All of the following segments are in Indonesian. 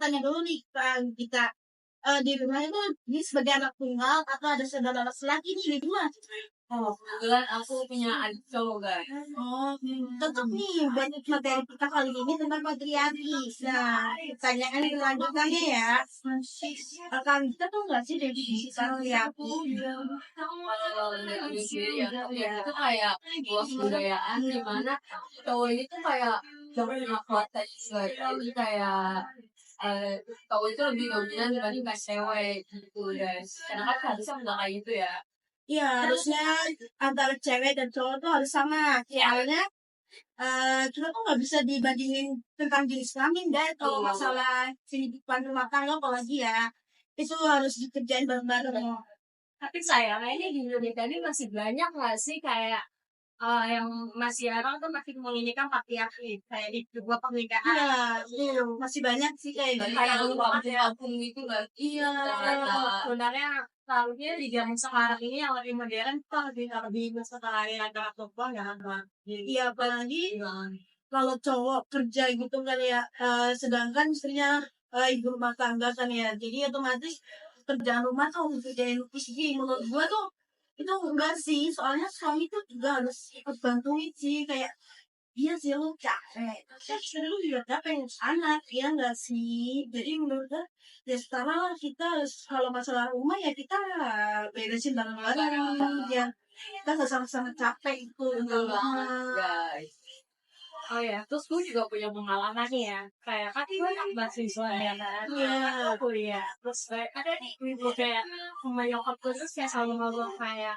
tanya dulu nih kita, di rumah itu ini sebagai anak tunggal atau ada saudara laki-laki nih di rumah? Oh, kebetulan aku punya adik cowok, guys. Oh, cocok nih buat materi kita kali ini tentang patriarki. Nah, pertanyaan lanjutannya ya. Akan kita tuh nggak sih definisi patriarki? Kalau dari aku sendiri ya itu kayak sebuah kebudayaan di mana cowok ini tuh kayak gak punya kuasa juga. Jadi kayak cowok itu lebih dominan dibandingkan cewek gitu, guys. Karena kan harusnya nggak kayak gitu ya. Iya, harusnya antara cewek dan cowok tuh harus sama. Soalnya kita tuh nggak bisa dibandingin tentang jenis kelamin deh. Kalau masalah kehidupan rumah tangga apalagi ya, itu harus dikerjain bareng-bareng. Tapi sayangnya ini di Indonesia ini masih banyak nggak sih kayak yang masih orang tuh masih menginginkan patriarki kayak di sebuah pernikahan. Iya, masih banyak sih kayak gitu. Kayak kampung gitu nggak? Iya. Sebenarnya seharusnya di zaman sekarang ini yang lebih modern tuh lebih sekali agak perempuan ya kan. Iya, apalagi kalau cowok kerja gitu kan ya, sedangkan istrinya ibu rumah tangga kan ya, jadi otomatis kerjaan rumah tuh kerjain istri. Menurut gua tuh itu enggak sih, soalnya suami tuh juga harus ikut bantuin sih, kayak iya sih lu capek, tapi istri lu juga capek ngurus anak, ya enggak sih? Jadi menurut gua ya sekarang kita harus, kalau masalah rumah ya kita beresin bareng-bareng ya, kita nggak sama-sama capek itu Betul banget, guys. Oh ya, terus gue juga punya pengalaman nih ya. Kayak kan gue kan mahasiswa ya kan. Iya. Kuliah. Terus kayak ada nih ibu kayak sama nyokap gue terus kayak selalu ngomong kayak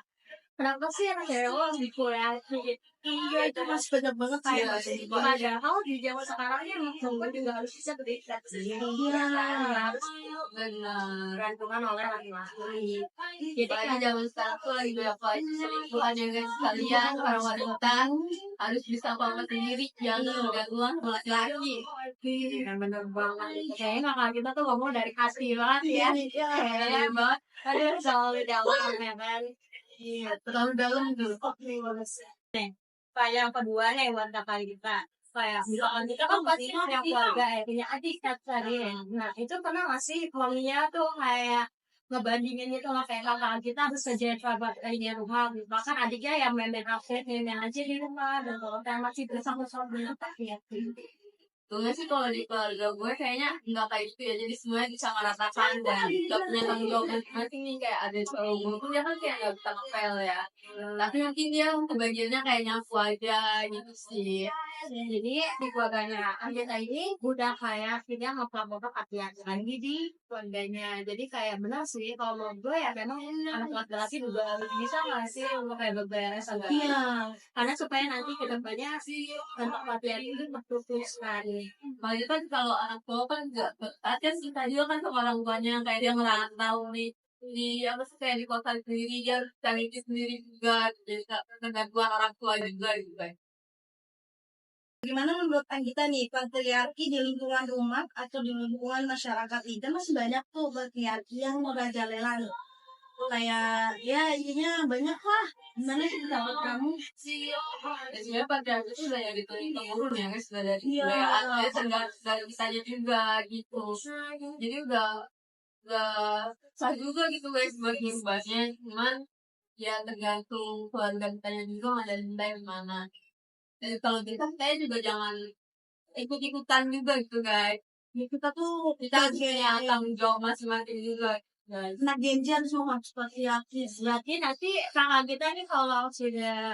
kenapa sih anak cewek lo harus di kuliah gitu. Iya, itu masih banyak banget sih. Kayak padahal di zaman sekarang ini perempuan juga harus bisa berdikkat sendiri. Iya. Harus Benar. gantungan oleh laki-laki. Jadi kan zaman sekarang tuh lagi banyak banget selingkuhan ya guys, kalian para wanita harus bisa apa sendiri, jangan bergantungan sama laki-laki. Yang bener banget. Kayaknya kakak kita tuh ngomong dari hati banget ya. Keren banget. Aduh, selalu dalam ya kan. Iya, terlalu dalam tuh. Kayak yang kedua nih buat kakak kita. Kayak misalkan kita kan pasti punya keluarga ya, punya adik tadi ya. Nah itu pernah nggak sih suaminya tuh kayak ngebandingin itu sama kayak kakak kita harus kerja di rumah, bahkan adiknya yang main HP yang aja di rumah dan kalau kita masih bersama-sama ya. Sebenarnya sih kalau di keluarga gue kayaknya nggak kayak gitu ya, jadi semuanya disamaratakan dan nggak punya tanggung jawab masing-masing nih. Kayak ada cowok mungkin dia kan kayak nggak bisa ngepel ya, tapi mungkin dia kebagiannya kayak nyapu aja gitu sih. Jadi di keluarganya Anggita ini udah kayak akhirnya ngepel-ngepel hati-hati lagi di keluarganya. Jadi kayak benar sih kalau menurut gue ya memang anak laki-laki juga bisa nggak sih untuk kayak berberes agak. Iya. Karena supaya nanti ke depannya sih untuk laki-laki itu terputus kan. Makanya kan kalau anak tua kan nggak kan kita juga kan sama orang tuanya, kayak dia ngerantau nih di apa sih kayak di kota sendiri, dia harus cari duit sendiri juga, jadi ketergantungan orang tua juga gitu kan. Gimana menurut Anggita nih, patriarki di lingkungan rumah atau di lingkungan masyarakat kita masih banyak tuh patriarki yang merajalela nih. Kayak ya intinya banyak lah. Gimana sih pendapat kamu? Sebenarnya patriarki itu udah jadi turun temurun ya guys, udah dari Iya. budaya dari kitanya juga gitu. Jadi udah sah juga gitu guys buat ngubahnya, cuman ya tergantung keluarga kitanya juga ada di mana. Dan kalau kita juga jangan ikut-ikutan juga gitu guys. Ya, kita tuh Kita punya tanggung jawab masing-masing juga guys. Nah, genjar semua patriarki. Berarti nanti kakak kita nih kalau sudah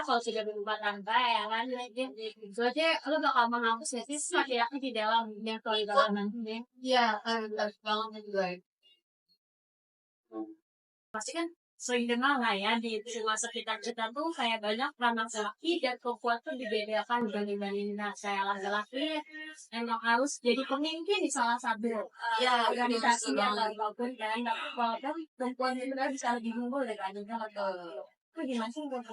kalau sudah berubah tangga ya kan berarti lo bakal menghapus ya sih laki-laki di dalam yang kalau nanti. Iya, harus banget guys. Pasti kan sering dengar lah ya di rumah sekitar kita tuh kayak banyak peran laki dan perempuan tuh dibedakan dibanding saya laki-laki emang harus jadi pemimpin di salah satu organisasi apapun kan, tapi walaupun perempuan itu bisa lebih unggul daripada itu gimana sih untuk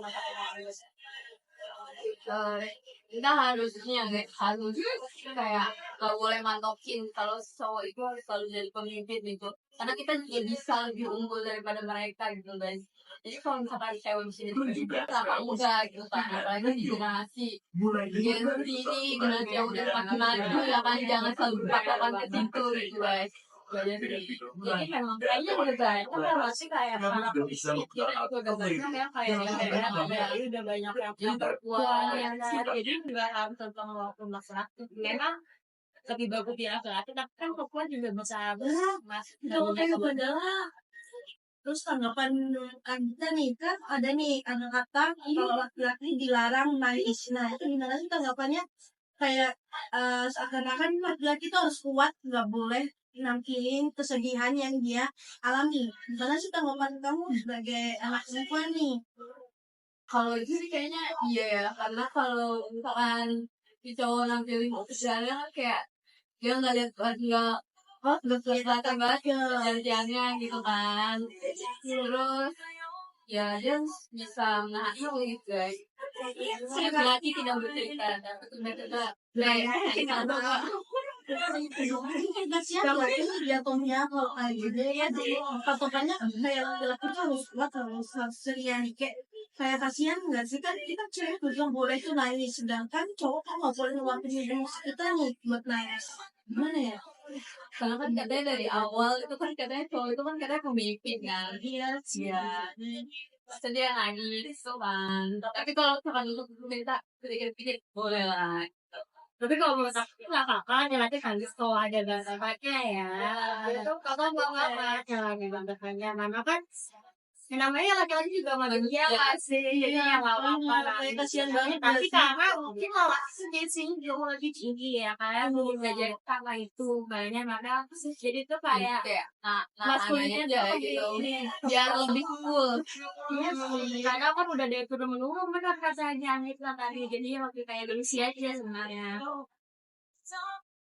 kita harusnya harus kayak nggak boleh mantokin kalau cowok itu harus selalu jadi pemimpin gitu, karena kita juga bisa lebih unggul daripada mereka gitu guys. Jadi kalau misalkan cewek bisa jadi pemimpin kenapa enggak gitu kan, apalagi di generasi Gen Z ini generasi yang udah makin maju ya kan, jangan selalu berpatokan ke situ gitu guys. Jadi memang kayaknya udah banyak kan masih kayak para pemimpin kita juga udah banyak ya kayak di daerah udah banyak yang perempuan yang jadi juga harus tentang waktu masyarakat memang lebih bagus di laki-laki tapi kan perempuan juga bisa masuk Itu kayak padahal. Terus tanggapan kita nih kan ada nih kata-kata kalau laki-laki dilarang nangis. Nah itu gimana sih tanggapannya? Kayak seakan-akan laki-laki itu harus kuat, nggak boleh nampilin kesedihan yang dia alami. Gimana sih tanggapan kamu sebagai anak perempuan nih? Kalau itu sih kayaknya iya ya, karena kalau misalkan si cowok nampilin kesedihannya kan kayak dia nggak lihat nggak kelihatan banget kesedihannya gitu kan. Terus ya dia bisa menahan diri gitu guys. Laki-laki tidak bercerita, tapi tiba-tiba Kasihan gak sih jatuhnya kalau kayak gitu ya sih patokannya kayak laki-laki tuh harus kuat harus ceria nih kayak kasihan nggak sih kan kita cewek juga boleh tuh nangis sedangkan cowok kan nggak boleh ngelakuin emosi kita nih buat nangis gimana ya. karena kan katanya dari awal itu kan katanya cowok itu kan katanya pemimpin kan. Iya pasti dia nangis tuh kan, tapi kalau misalkan untuk minta pikir-pikir boleh lah. tapi kalau menurut aku nggak kakak ya nanti kan kalau ada bantahannya ya itu kakak mau apa jangan bantahannya mana kan namanya laki-laki juga manusia pasti jadi yang apa Kasihan banget tapi karena mungkin malah sih jauh lebih tinggi ya kayak belum belajar karena itu banyak maka jadi tuh kayak maskulinnya tuh gitu biar lebih cool. karena kan udah dari turun menurun benar katanya itu tadi jadi lebih kayak gengsi aja sebenarnya.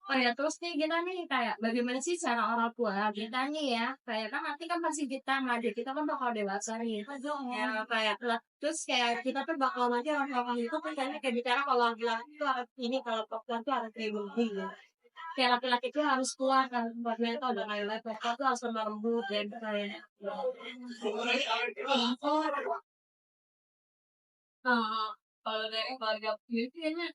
Oh ya, terus nih kita nih kayak bagaimana sih cara orang tua kita nih ya kayak kan nanti kan pasti kita ngajar kita kan bakal dewasa nih ya kayak lah terus kayak kita tuh bakal nanti orang-orang itu kan kayak bicara kalau laki-laki itu harus ini kalau perempuan tuh harus kayak begini kayak laki-laki itu harus kuat kan buat mental dan lain-lain perempuan tuh harus lemah lembut dan kayak Kalau dari keluarga sendiri kayaknya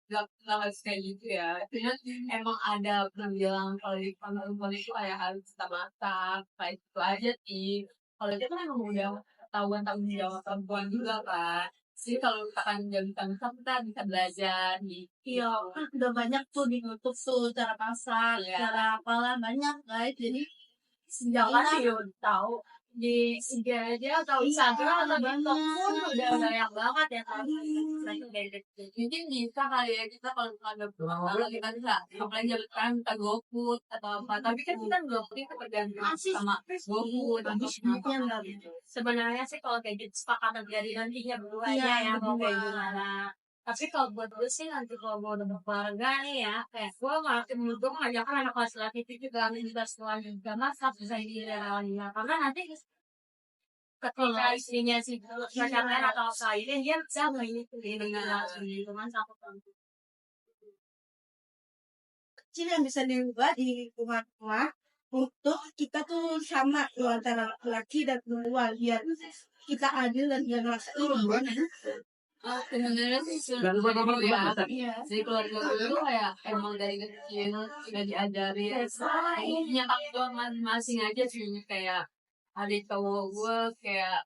nggak harus kayak gitu ya. Cuma emang ada yang bilang kalau di perempuan itu kayak harus kita masak, kayak itu aja sih. Kalau itu kan emang udah ketahuan tanggung jawab perempuan juga kan. Jadi kalau misalkan nggak bisa masak, kita bisa belajar gitu. Iya, kan udah banyak tuh di YouTube tuh cara masak, cara apalah banyak guys. Jadi sejauh sih ini tahu di IG aja atau Instagram atau TikTok pun udah banyak banget ya kan Mungkin bisa kali ya kita kalau ada masalah kita bisa apalagi kan kita GoFood atau apa. Tapi kan kita GoFood itu tergantung sama GoFood atau duitnya nggak sebenarnya sih kalau kayak gitu sepakatan dari nantinya berdua Iya, aja ya mau kayak berdua. gimana tapi kalau buat gue sih nanti kalau mau udah berkeluarga nih ya kayak gue makin menurut gue mengajarkan anak laki-laki itu juga bisa setelah juga masak bisa dilakukan karena nanti ketika istrinya si pacarnya atau saya dia bisa nggak ini dengan lingkungan sama kecil yang bisa diubah di rumah-rumah untuk kita tuh sama tuh antara laki dan perempuan biar kita adil dan biar ngerasain sebenarnya sih dulu ya dari keluarga dulu kayak emang dari kecil sudah diajarin punya tanggung jawab masing-masing aja sih, kayak adik cowok gue kayak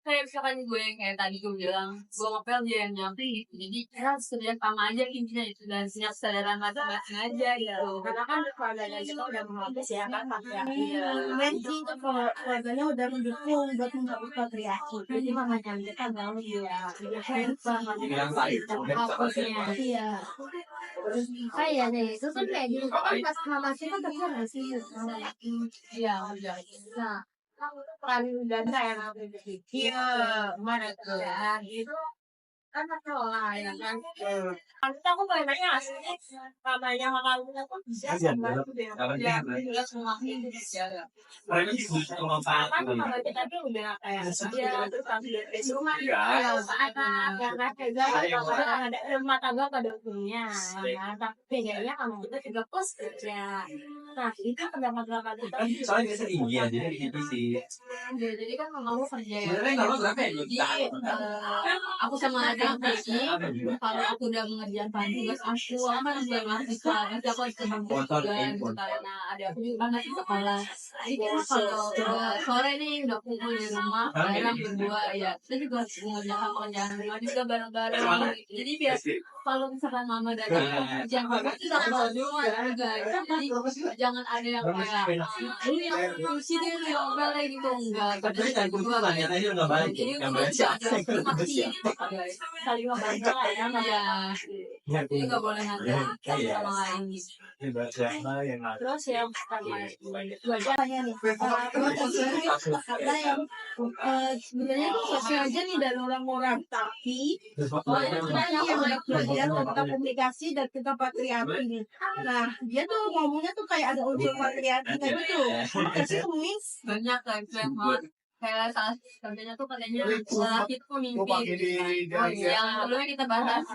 misalkan gue yang kayak tadi gue bilang gue ngepel dia yang nyampe gitu, jadi kita harus kerja sama aja intinya itu dan punya kesadaran masing-masing aja gitu. karena kan keluarganya kita udah menghapus ya kan patriarki Nanti itu kalau keluarganya udah mendukung buat menghapus patriarki jadi makanya kita mau ya hapusnya iya kayak deh itu kan kayak gitu kan pas mama sih kan tetap nggak sih Iya udah. nah peran ganda yang aku iya mana tuh ya itu anak lah ya kan. Kita aku banyak sih namanya makan aku bisa sama ya juga semua itu bisa. Kan kalau kita tuh udah kayak dia terus sambil di rumah kalau anak yang ada rumah tangga pada umumnya. Nah, tapi bedanya kalau kita juga pos kerja. Nah, itu pendapat kita. Jadi kan mamaku kerja ya. Jadi aku sama adik kalau aku udah mengerjakan tugas aku kan sebagai mahasiswa nanti aku harus ke kampus juga gitu karena ada aku juga kan masih sekolah. Jadi kita kalau sore nih udah kumpul di rumah bareng berdua ya kita juga harus mengerjakan pekerjaan rumah juga bareng-bareng. Jadi biar kalau misalkan mama datang jangan kita bawa dulu juga. Jadi jangan ada yang kayak lu yang kursi dia lu yang balik gitu enggak. Kadang juga banyak jadi udah masih Saling membantu lah ya. ya jadi nggak boleh nanti sama lain gitu. Terus yang pertama Tanya nih, kata yang sebenarnya itu sosial aja nih dari orang-orang, tapi sebenarnya yang udah belajar tentang komunikasi dan tentang patriarki nih. Nah, dia tuh ngomongnya tuh kayak ada unsur patriarki kayak gitu. Kasih temuin Banyak kan kayak salah contohnya tuh katanya lelaki itu pemimpin yang sebelumnya kita bahas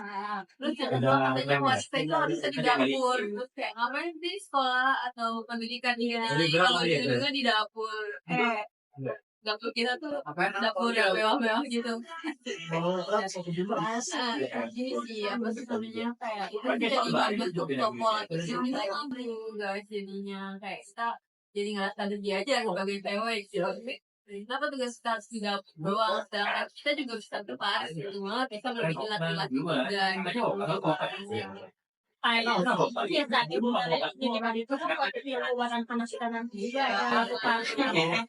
terus yang kedua katanya wanita itu harusnya di dapur terus kayak ngapain di sekolah atau pendidikan ini kalau itu juga di dapur dapur kita tuh dapur yang mewah-mewah gitu gini sih apa sih namanya kayak itu jadi bentuk pola pikir kita ini guys jadinya kayak kita jadi ngerasa diri aja sebagai cewek gitu. Kenapa tugas kita harus di dapur doang? Sedangkan kita juga bisa tepat gitu banget. Kita lebih laki-laki juga. kayak ya tadi bukan itu kan waktu yang keluaran panas kita nanti juga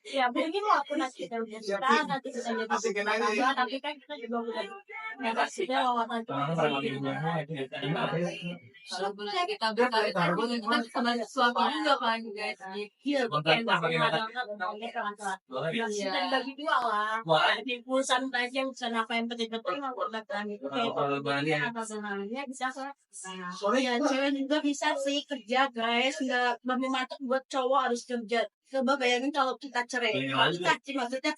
ya mungkin waktu nanti kita udah cerita nanti kita jadi tapi kan kita juga udah ya pastinya wawasan Kalau boleh kita berkaitan juga kita bisa bantu suami juga kan guys. iya bukan dan bagi dua lah di perusahaan aja perusahaan apa yang penting-penting mau belakang itu kayak atau sebenarnya bisa ya cewek juga bisa sih kerja guys, nggak mematok buat cowok harus kerja. Coba bayangin kalau kita cerai, kita sih maksudnya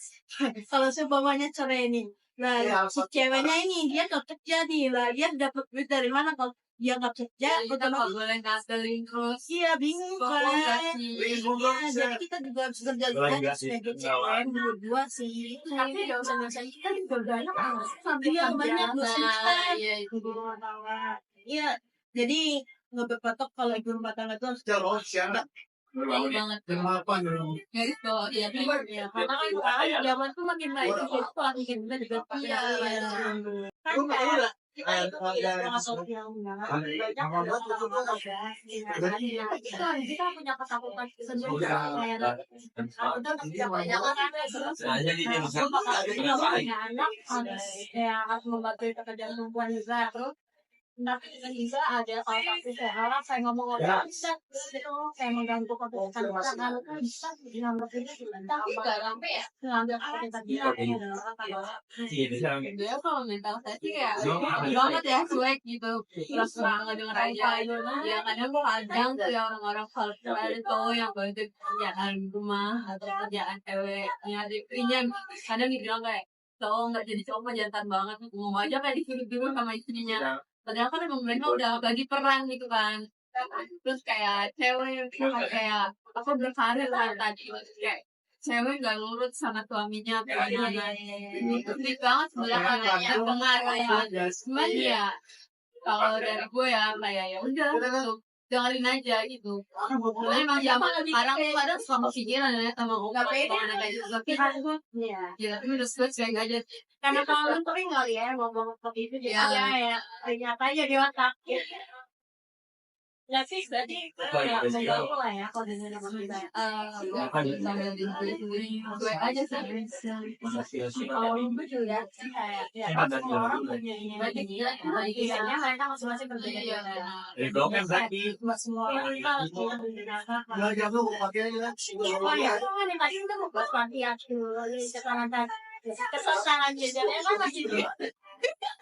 kalau seumpamanya cerai nih, nah si ceweknya ini dia nggak kerja nih, lah dia dapat duit dari mana kalau dia nggak kerja? Kita nggak boleh ngaselin terus. Iya bingung kan. Iya, jadi kita juga harus kerja juga sebagai cewek berdua sih. tapi dosen-dosen kita juga banyak sampai Iya banyak dosen kita. Iya itu. Iya, jadi nggak berpatok kalau ibu rumah tangga itu harus Baik banget. Garis bawah ya ya karena kan zaman tuh makin baik jadi tuh makin kita juga iya kan kayak kita punya ketakutan sendiri kayak udah tidak banyak orang punya anak ya harus membantu pekerjaan perempuan juga terus tapi juga ada orang saya ngomong bisa itu kayak mengganggu keputusan kita kalau kan bisa dianggap itu tapi nggak sampai ya menganggap kita dia kalau mental saya sih ya banget ya cuek gitu terus nggak denger aja ya kadang tuh ya orang-orang kalau ada cowok yang bantu kerjaan rumah atau kerjaan ceweknya istrinya kadang dibilang kayak cowok nggak jadi cowok jantan banget ngomong aja kayak disuruh sama istrinya padahal kan emang mereka udah bagi peran gitu kan terus kayak cewek yang kayak aku berkarir kan tadi kayak cewek nggak nurut sama suaminya sedih banget sebenarnya kayak pengaruh ya cuman ya kalau dari gue ya kayak ya udah gitu dengerin aja gitu karena emang zaman sekarang tuh kadang suka kepikiran ya sama ngomong kayak gitu tapi ya tapi udah cuek aja karena kalau lu sering kali ya ngomong seperti itu jadi ya ternyata aja di otak ya sih berarti mengganggu lah ya kalau dengan kita sambil cuek aja sih kalau lu juga kayak ya semua orang punya ini biasanya mereka masing-masing berbeda semua orang harus menggunakan ya itu kan yang tadi udah membuat pelatihan dulu kesangan jajan emang masih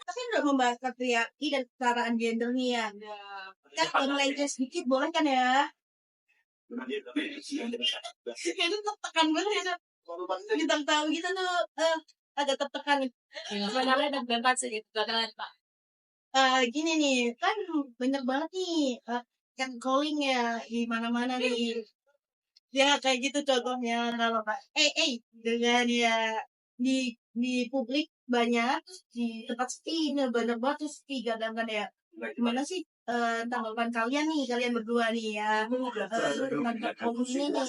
tapi kan udah membahas patriarki dan kesetaraan gender nih ya. Kita melenceng sedikit boleh kan ya? Itu tertekan banget ya. Kita tahu kita tuh agak tertekan. Sebenarnya deg-degan sih gitu kan Pak. Gini nih, kan banyak banget nih catcalling ya di mana-mana nih. Ya kayak gitu contohnya kalau dengan ya di publik banyak, di tempat sepi ini banyak banget tuh sepi kadang-kadang ya. Gimana sih tanggapan kalian nih, kalian berdua nih ya tentang catcalling ini nih?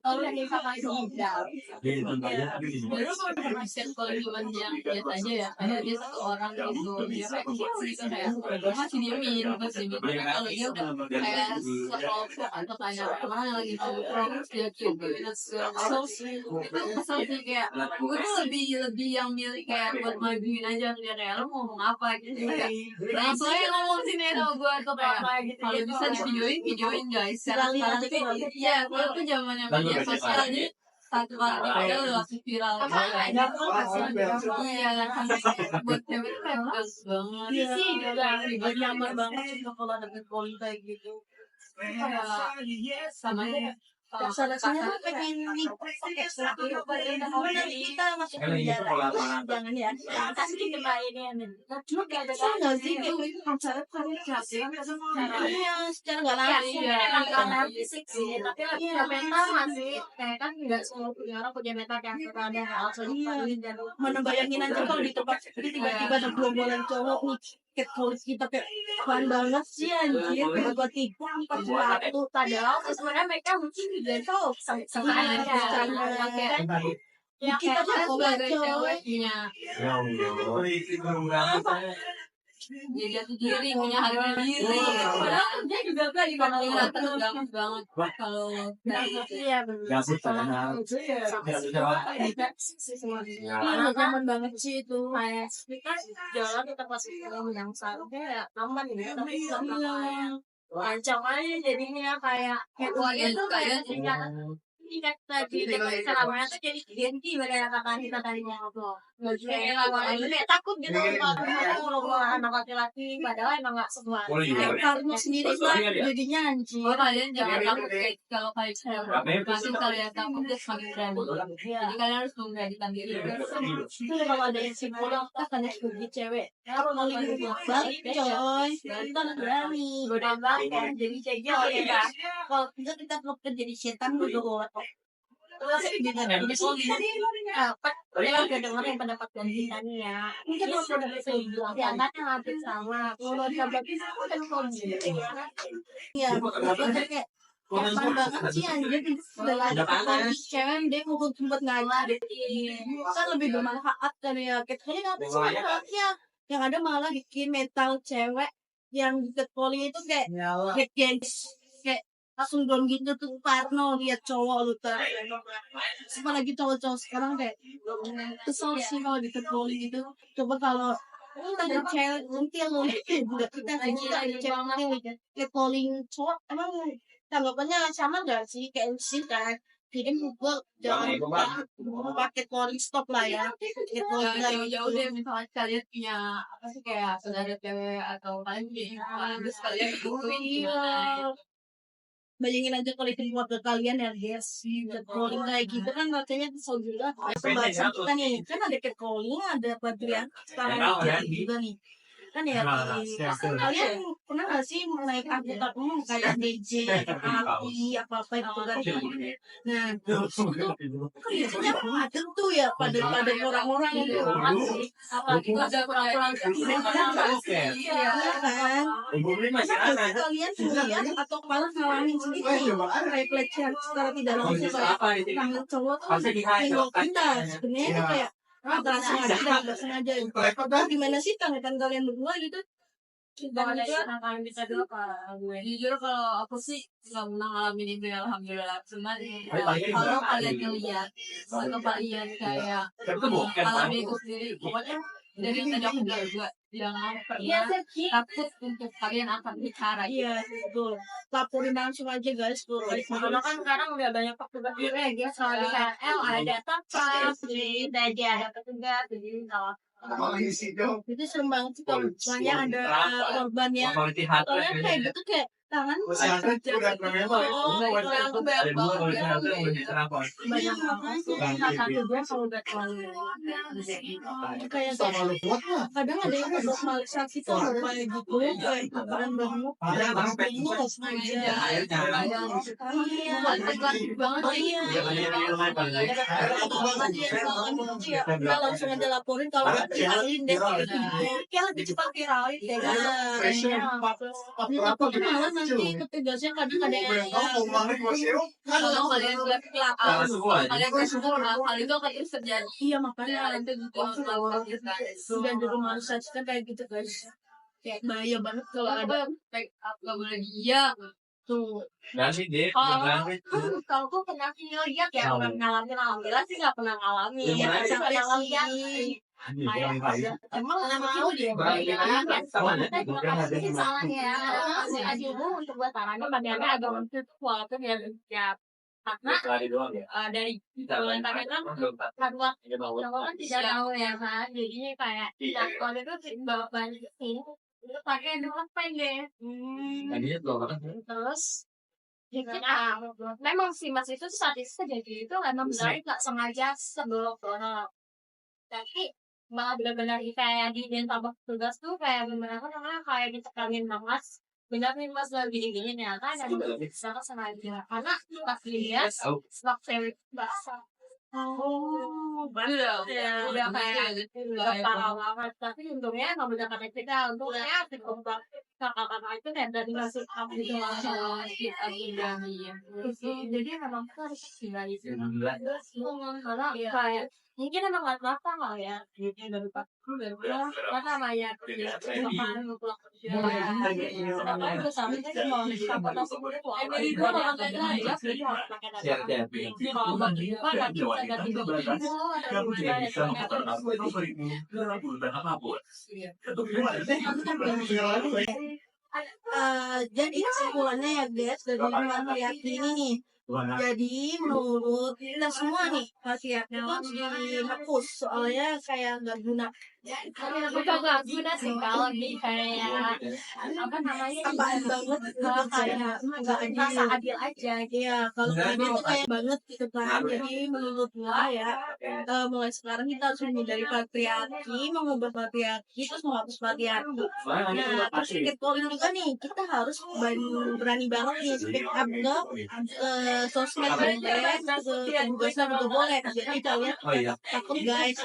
Kalau yang sama itu enggak. Dulu gue pernah share kalau cuma yang biasa aja ya, kayak dia satu orang gitu, dia kayak gitu kayak masih diemin, kalau dia udah kayak sekelompok atau kayak orang yang lagi terus dia gitu, itu kesel sih kayak gue tuh lebih yang milih kayak buat majuin aja dia kayak lo mau ngomong apa gitu kayak langsung aja ngomong sini sama gue tuh kayak kalau bisa di videoin guys, sekarang tuh iya gue tuh zamannya media sosial jadi satu kali aja udah langsung viral iya buat cewek tuh kayak bagus banget Iya sih, juga nyaman banget juga kalau ada catcalling kayak gitu. sama aja Rasanya tuh pengen nih pakai suatu nanti kita masuk penjara. Jangan ya. Kasih coba ini ya nih. Cuma kayak ada nggak sih kayak gitu pacaran iya secara nggak langsung. Emang karena fisik sih, tapi lebih ke mental masih kayak kan nggak semua punya orang punya mental yang kita ada langsung dan Mana bayangin aja kalau di tempat seperti tiba-tiba ada gerombolan cowok nih catcalling kita kayak fun banget sih anjir. 2, 3, 4, 1 padahal sebenarnya mereka mungkin juga tuh sama aja ya kita tuh sebagai cowok cewek punya dia jati diri punya harga diri padahal dia juga kan di mana tuh gampang banget kalau iya benar nyaman banget sih itu. kayak kita jalan kita pasti yang seharusnya ya aman gitu tapi nggak ancam aja jadinya kayak keluarga tuh kayak tingkat tadi selamanya tuh jadi ganti pada kakak kita tadinya tuh kayak takut gitu kalau anak laki-laki padahal emang nggak semua Karena sendiri mah jadinya anjir. kalian jangan takut kalau kalian cewek pasti kalian takut dia semakin berani jadi kalian harus memberanikan diri Itu kalau ada yang psikolog akan sebagai cewek kalau mau balik coy kita berani banget jadi cewek ya kalau kita perlu jadi setan udah Kalian udah dengerin pendapat gantiannya ya. Mungkin udah bisa bilang jangan yang hampir sama. Kalau dapat bisa kan kondisi. ya kayak fun banget sih anjir setelah cewek dia mau sempat ngaji kan lebih bermanfaat dari ya kayaknya apa sih manfaatnya yang ada malah bikin mental cewek yang catcalling itu kayak kayak langsung down gitu tuh parno lihat cowok lu tuh apalagi cowok-cowok sekarang kayak kesel sih kalau di catcalling itu coba kalau ada cewek until lu kita lagi cewek catcalling cowok emang tanggapannya sama gak sih kayak sih kan jadi gue jangan pakai calling stop lah ya jauh-jauh deh misalnya kalian punya apa sih kayak saudara cewek atau kalian punya terus kalian ikutin bayangin aja kalau itu keluarga kalian ya guys catcalling kayak gitu kan rasanya kesel juga pembahasan kita nih kan ada catcalling ada patriarki sekarang juga nih kan ya kalian pernah nggak sih naik angkutan umum kayak DJ, API, apa-apa itu kan nah itu kan biasanya ada tuh ya pada orang-orang itu apalagi ada peraturan iya kan kalian lihat atau malah ngalamin sendiri kayak pelecehan secara tidak langsung kayak tangan cowok tuh nengok kita sebenarnya kayak antara sengaja gimana sih tanggapan kalian berdua gitu Dan juga kalian bisa dulu jujur kalau aku sih nggak pernah ngalamin itu ya alhamdulillah cuman kalau kalian ngeliat atau kalian kayak alami itu sendiri pokoknya dari tadi aku bilang juga jangan pernah takut untuk kalian akan bicara iya betul laporin langsung aja guys karena kan sekarang udah banyak petugas juga ya guys kalau di KL ada data di ada petugas jadi kalau Itu serem banget sih kalau misalnya ada korban yang soalnya kayak gitu kayak tangan banyak banget ya. Iya, makanya kata gue kalau udah terlalu kayak kadang ada yang normalisasi tuh kayak gitu kayak kebakaran banget ini nggak sengaja. Kita langsung aja laporin kalau nggak viralin deh kayak lebih cepat viralin deh ini takutnya malah nanti petugasnya kadang ada yang Kalau kalian nggak kalian bersyukur hal itu akan terus terjadi. iya makanya Nanti gitu sudah dinormalisasikan kayak gitu guys kayak bahaya banget kalau ada make up nggak boleh dia tuh Kalau aku pernah lihat ya orang ngalamin, alhamdulillah sih nggak pernah ngalamin. Sampai ngalamin. Emang nggak mau dia. Terima kasih salahnya. Si Adimu untuk buat sarannya bagiannya agak mungkin walaupun ya karena dari bulan tadi kan harga kan tidak tahu ya kan jadinya kayak kalau itu bawa banyak sih itu pakai dua pendek terus memang sih mas itu saat itu jadi itu memang benar nggak sengaja sebelum corona tapi malah benar-benar kayak di tambah tugas tuh kayak benar kayak ditekanin banget benar nih mas lagi dingin ya kan ada sangat sengaja karena pas dilihat stok serik basah udah kayak udah parah banget tapi untungnya nggak beda kata kita untungnya si kompak kakak-kakak itu kayak dari ngasih up gitu jadi memang kita harus gila gitu karena kayak mungkin emang nggak terasa nggak ya duitnya dari paku dari karena namanya kemarin mau pulang kerja kenapa juga sampai kan kalau transportasi publik tuh ini dua orang tadi aja jadi harus pakai data kalau bagi kan nggak bisa ganti jadi kesimpulannya ya guys dari lihat ini nih jadi menurut kita semua nih khasiatnya harus dihapus soalnya kayak nggak guna bukan nggak guna sih kalau di kayak apa namanya apaan banget kayak nggak rasa adil aja ya kalau adil tuh kayak banget gitu kan jadi menurut gua ya mulai sekarang kita harus menghindari patriarki mengubah patriarki terus menghapus patriarki nah terus speak poin juga nih kita harus berani banget nih speak up ke sosmed boleh ke tugasnya juga boleh jadi kalian takut guys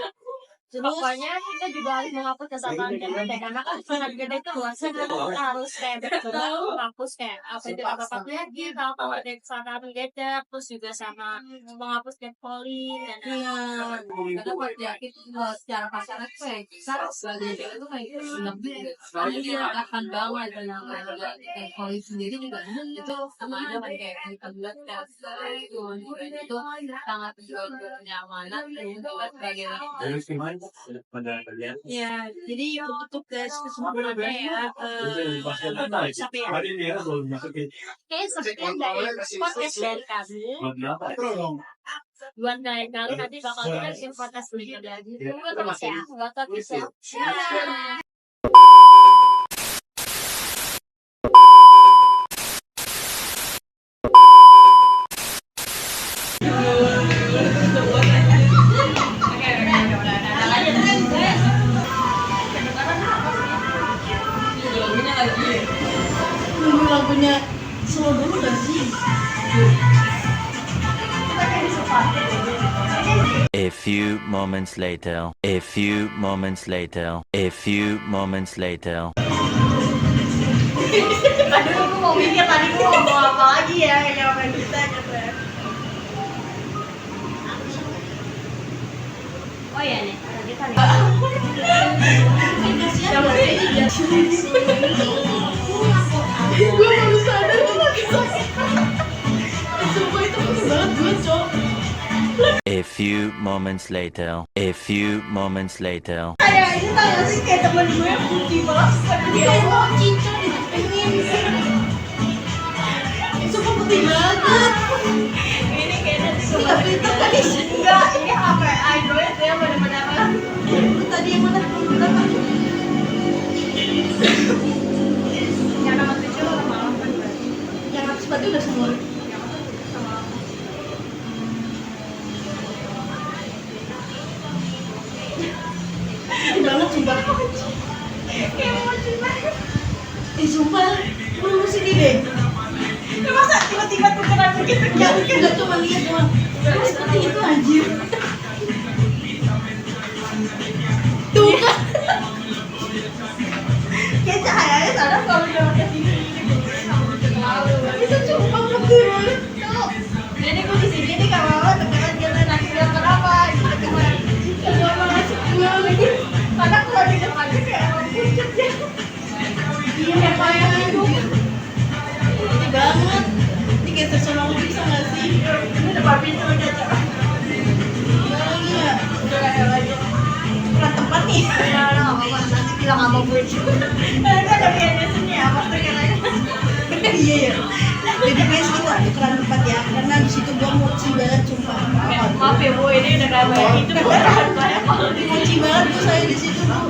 terus pokoknya kita juga harus menghapus kesalahan kita karena kan sangat gede itu luasnya kita harus kayak betul menghapus kayak apa itu apa-apa lagi kalau ada kesalahan gede terus juga sama menghapus catcalling dan karena buat yakin secara pasaran tuh kayak besar sebagai itu tuh kayak lebih akan banget dengan catcalling sendiri juga itu sama aja kayak kita buat itu sangat kenyamanan dan sebagai ya jadi untuk guys kesimpulannya ya sampai ya oke sekian dari podcast dari kami buat kalian nanti bakal kita bikin podcast berikutnya lagi tunggu terus ya nggak terus ya lagunya slow dulu gak sih? A few moments later. A few moments later. A few moments later. Tadi aku mau mikir tadi aku mau ngomong apa lagi ya yang kita gitu ya. Oh iya nih, kita nih. Gue baru sadar tuh lagi sakit. Sumpah itu penting banget gue cok. A few moments later. A few moments later. Kayak ini tau gak sih kayak temen gue yang putih banget dia kayak mau cincang ditepengin Sumpah putih banget. ini kayaknya tapi itu tadi enggak ini HP Android ya bener-bener tadi yang mana? Berapa? Yang nomor 7 malam kan. Yang atas batu udah semua. Banget sumpah. Sumpah, lu sini deh. Masa tiba-tiba tukeran begitu? Ya, enggak cuma lihat doang. Seperti itu anjir. Tuh kan. Kayak cahayanya sadar kalau udah pakai sini. Itu cuma betul. Jadi gue di sini nih kalau lo tukeran jalan lagi bilang kenapa? Itu cuma masuk gue lagi. Karena kalau di depannya kayak orang pucat ya. Iya, makanya hidup. Ini banget. Ini kayak tersolong bisa nggak sih? Ini depan pintu udah coba. Iya. Udah kayak lagi. Kurang tempat nih. Ya udah nggak apa-apa. Nanti bilang sama gue. Nanti ada kayaknya sini ya. Waktu yang lain. Iya ya. Jadi guys kita tukeran tempat ya. Karena di situ gua mochi banget sumpah. Maaf ya Bu, ini udah kayak banyak itu bukan saya kalau di Mochi banget tuh saya di situ tuh.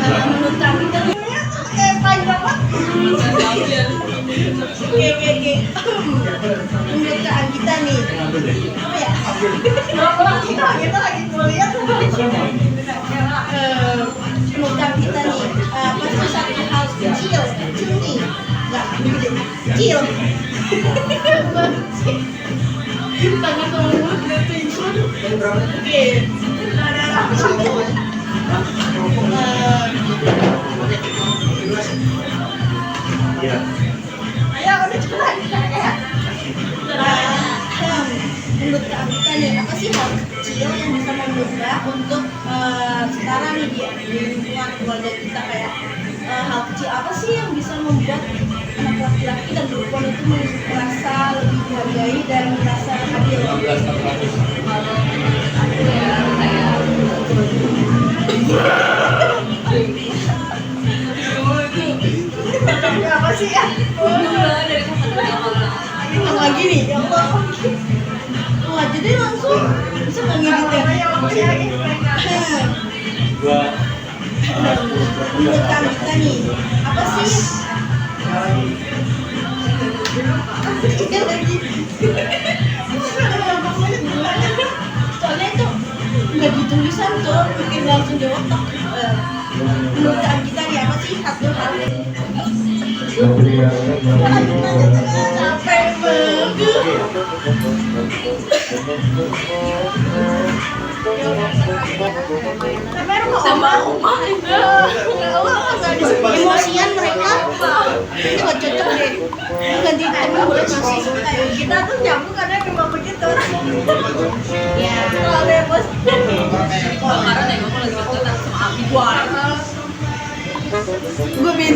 Menurut kami kan kayak panjang banget. Oke. Menurut Kak kita nih. Apa ya? Orang kita lagi kuliah tuh. Menurut Kak kita nih. Pasti satu hal kecil nih. Enggak gede. Kecil. Tangan kamu udah tunjuk. Oke. Ayo udah cepetan. Menurut Kak Anita nih, apa sih hal kecil yang bisa mengubah untuk sekarang nih dia di lingkungan keluarga kita kayak hal kecil apa sih yang bisa membuat anak laki-laki dan perempuan itu merasa lebih dihargai dan merasa adil? Apa sih ya? Yang lagi nih, ya Allah. Wah, jadi langsung bisa nggak ngedit ya? Menurut Kak Anita nih, apa sih? Iya lagi. Soalnya itu nggak di tulisan tuh, mungkin langsung di otak. Menurut Kak Anita nih, apa sih satu hal yang capek banget. Emosian mereka itu gak cocok deh. Ganti temen boleh masih Kita tuh nyambung karena memang begitu. ya. Kalau emosi. Gue bin.